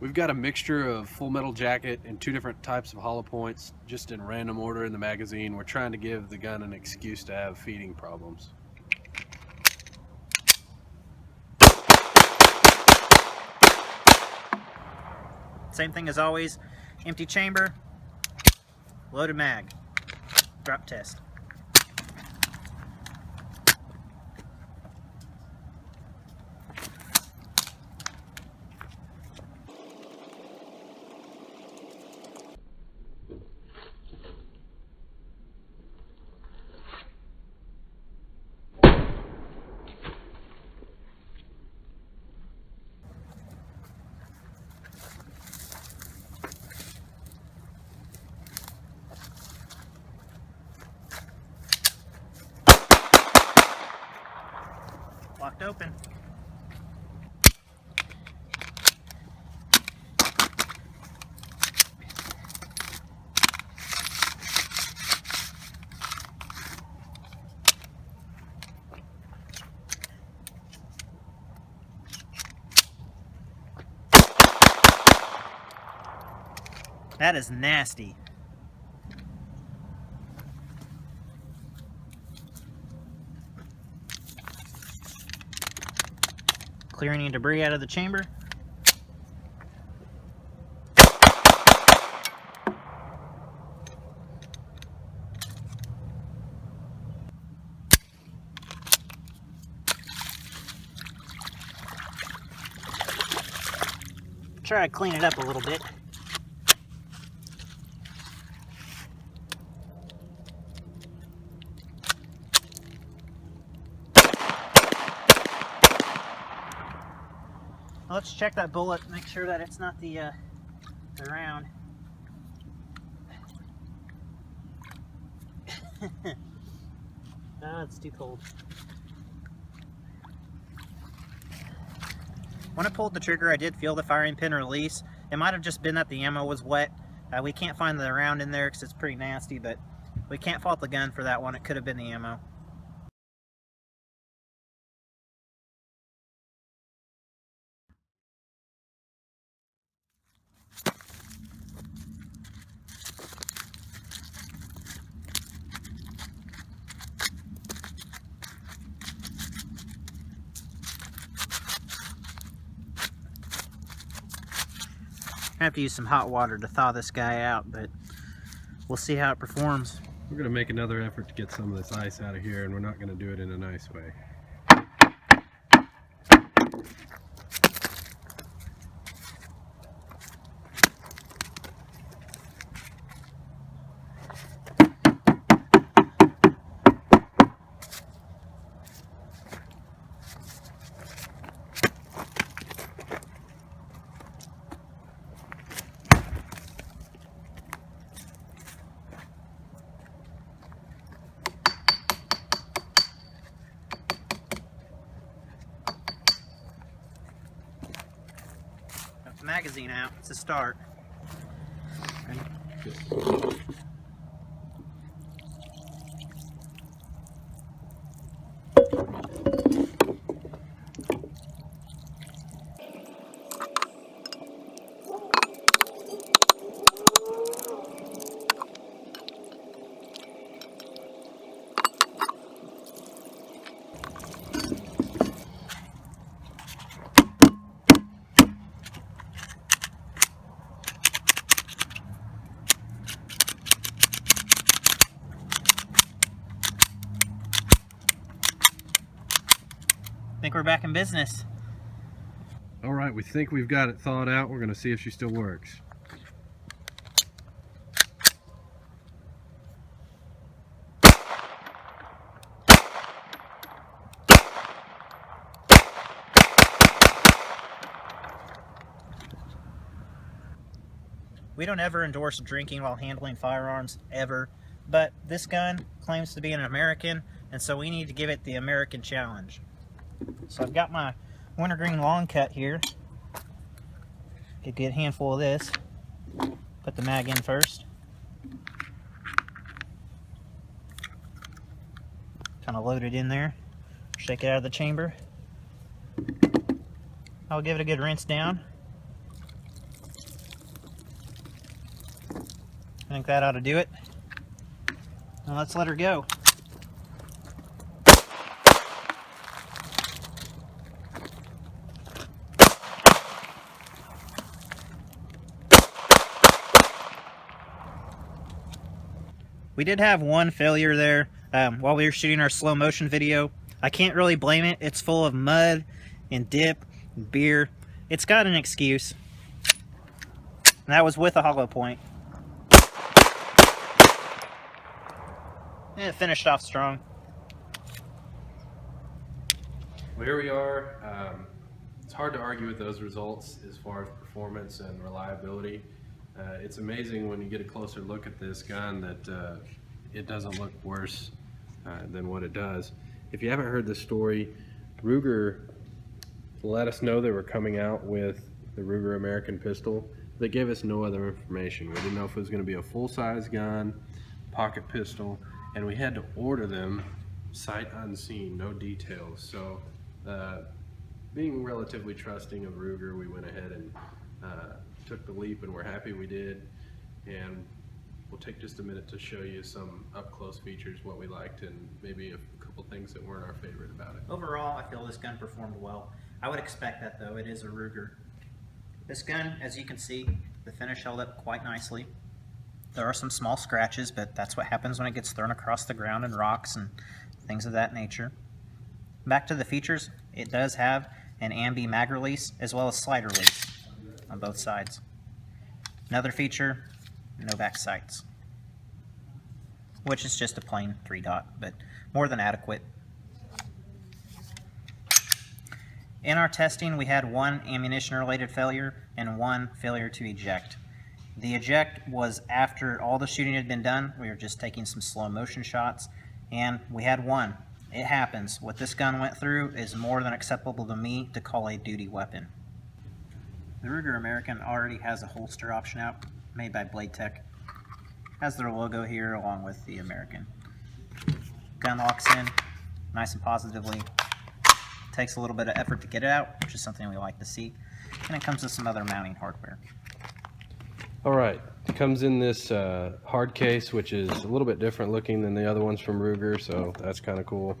We've got a mixture of full metal jacket and two different types of hollow points, just in random order in the magazine. We're trying to give the gun an excuse to have feeding problems. Same thing as always, empty chamber, loaded mag, drop test. Locked open. That is nasty. Clearing any debris out of the chamber. Try to clean it up a little bit. Let's check that bullet, make sure that it's not the round. Ah, it's too cold. When I pulled the trigger, I did feel the firing pin release. It might have just been that the ammo was wet. We can't find the round in there because it's pretty nasty, but we can't fault the gun for that one. It could have been the ammo. I have to use some hot water to thaw this guy out, but we'll see how it performs. We're going to make another effort to get some of this ice out of here, and we're not going to do it in a nice way. The magazine out. It's a start. I think we're back in business. All right, we think we've got it thawed out. We're going to see if she still works. We don't ever endorse drinking while handling firearms, ever. But this gun claims to be an American, and so we need to give it the American challenge. So I've got my wintergreen long cut here. Get a good handful of this. Put the mag in first. Kind of load it in there. Shake it out of the chamber. I'll give it a good rinse down. I think that ought to do it. Now let's let her go. We did have one failure there while we were shooting our slow motion video. I can't really blame it. It's full of mud and dip and beer. It's got an excuse. And that was with a hollow point. And it finished off strong. Well, here we are. It's hard to argue with those results as far as performance and reliability. It's amazing when you get a closer look at this gun that it doesn't look worse than what it does. If you haven't heard the story, Ruger let us know they were coming out with the Ruger American pistol. They gave us no other information. We didn't know if it was going to be a full-size gun, pocket pistol, and we had to order them sight unseen, no details. So being relatively trusting of Ruger, we went ahead and took the leap, and we're happy we did. And we'll take just a minute to show you some up-close features, what we liked, and maybe a couple things that weren't our favorite about it. Overall, I feel this gun performed well. I would expect that though, it is a Ruger. This gun, as you can see, the finish held up quite nicely. There are some small scratches, but that's what happens when it gets thrown across the ground and rocks and things of that nature. Back to the features, it does have an ambi mag release as well as slide release on both sides. Another feature, no back sights, which is just a plain 3-dot, but more than adequate. In our testing, we had one ammunition-related failure and one failure to eject. The eject was after all the shooting had been done. We were just taking some slow motion shots, and we had one. It happens. What this gun went through is more than acceptable to me to call a duty weapon. The Ruger American already has a holster option out, made by Blade Tech. Has their logo here along with the American. Gun locks in nice and positively. Takes a little bit of effort to get it out, which is something we like to see. And it comes with some other mounting hardware. Alright, it comes in this hard case, which is a little bit different looking than the other ones from Ruger, so that's kind of cool.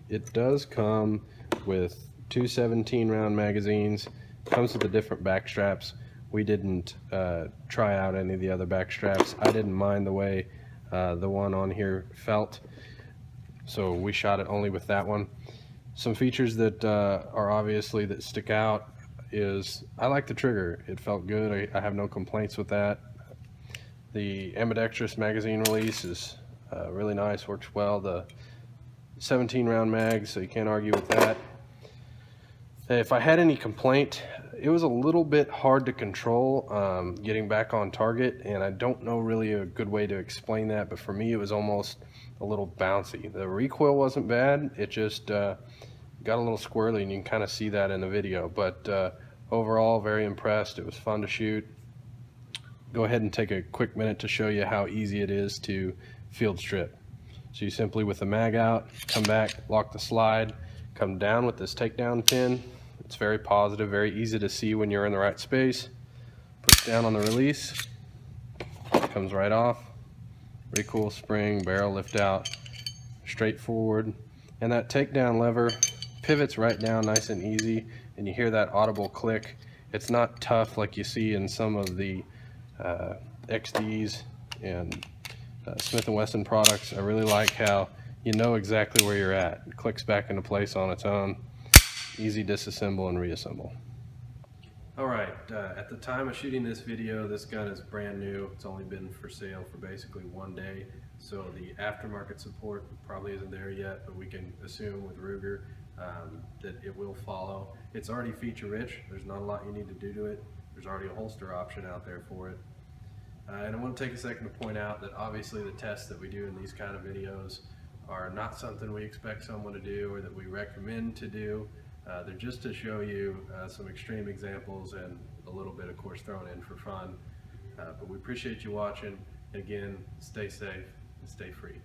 It does come with two 17-round magazines. Comes with the different back straps. We didn't try out any of the other back straps. I didn't mind the way the one on here felt, so we shot it only with that one. Some features that are obviously that stick out is I like the trigger. It felt good. I have no complaints with that. The ambidextrous magazine release is really nice, works well. The 17-round mag, so you can't argue with that. If I had any complaint, it was a little bit hard to control getting back on target, and I don't know really a good way to explain that, but for me it was almost a little bouncy. The recoil wasn't bad, it just got a little squirrely, and you can kind of see that in the video, but overall very impressed. It was fun to shoot. Go ahead and take a quick minute to show you how easy it is to field strip. So you simply, with the mag out, come back, lock the slide, come down with this takedown pin. It's very positive, very easy to see when you're in the right space. Push down on the release, comes right off. Recoil spring, barrel lift out, straightforward. And that takedown lever pivots right down nice and easy, and you hear that audible click. It's not tough like you see in some of the XDs and Smith & Wesson products. I really like how you know exactly where you're at. It clicks back into place on its own. Easy disassemble and reassemble. Alright, at the time of shooting this video, this gun is brand new. It's only been for sale for basically 1 day, so the aftermarket support probably isn't there yet, but we can assume with Ruger that it will follow. It's already feature rich. There's not a lot you need to do to it. There's already a holster option out there for it. And I want to take a second to point out that obviously the tests that we do in these kind of videos are not something we expect someone to do or that we recommend to do. They're just to show you some extreme examples and a little bit, of course, thrown in for fun. But we appreciate you watching. Again, stay safe and stay free.